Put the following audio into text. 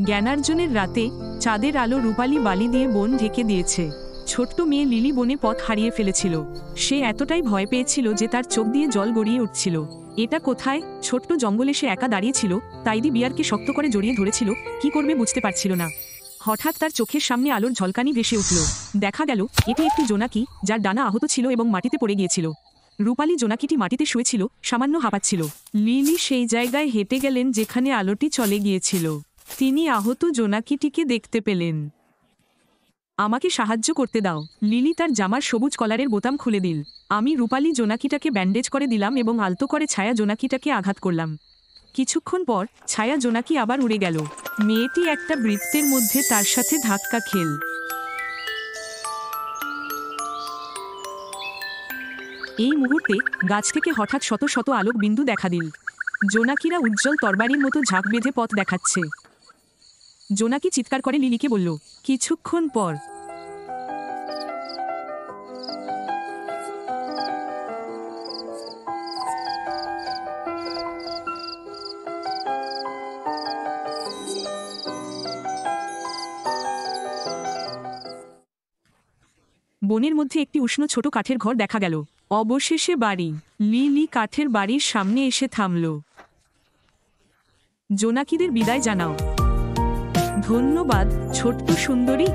জ্ঞানার্জনের রাতে চাঁদের আলো রূপালী বালি দিয়ে বন ঢেকে দিয়েছে। ছোট্ট মেয়ে লিলি বনে পথ হারিয়ে ফেলেছিল। সে এতটাই ভয় পেয়েছিল যে তার চোখ দিয়ে জল গড়িয়ে উঠছিল। এটা কোথায়? ছোট্ট জঙ্গলে সে একা দাঁড়িয়েছিল। তাইদি বিয়ারকে শক্ত করে জড়িয়ে ধরেছিল, কি করবে বুঝতে পারছিল না। হঠাৎ তার চোখের সামনে আলোর ঝলকানি ভেসে উঠল। দেখা গেল এটি একটি জোনাকি, যার ডানা আহত ছিল এবং মাটিতে পড়ে গিয়েছিল। রূপালী জোনাকিটি মাটিতে শুয়েছিল, সামান্য হাঁপাচ্ছিল। লিলি সেই জায়গায় হেঁটে গেলেন যেখানে আলোটি চলে গিয়েছিল। তিনি আহত জোনাকিটিকে দেখতে পেলেন। আমাকে সাহায্য করতে দাও। লিলি তার জামার সবুজ কলারের বোতাম খুলে দিল। আমি রূপালী জোনাকিটাকে ব্যান্ডেজ করে দিলাম এবং আলতো করে ছায়া জোনাকিটাকে আঘাত করলাম। কিছুক্ষণ পর ছায়া জোনাকি আবার উড়ে গেল। মেয়েটি একটা বৃত্তের মধ্যে তার সাথে ধাক্কা খেল। এই মুহূর্তে গাছ থেকে হঠাৎ শত শত আলোক বিন্দু দেখা দিল। জোনাকিরা উজ্জ্বল তরবারির মতো ঝাঁক বেঁধে পথ দেখাচ্ছে। জোনাকি চিৎকার করে লিলিকে বলল। কিছুক্ষণ পর বনের মধ্যে একটি উষ্ণ ছোট কাঠের ঘর দেখা গেল। অবশেষে বাড়ি। লিলি কাঠের বাড়ির সামনে এসে থামল। জোনাকিদের বিদায় জানাও। ধন্যবাদ ছোট্ট সুন্দরী।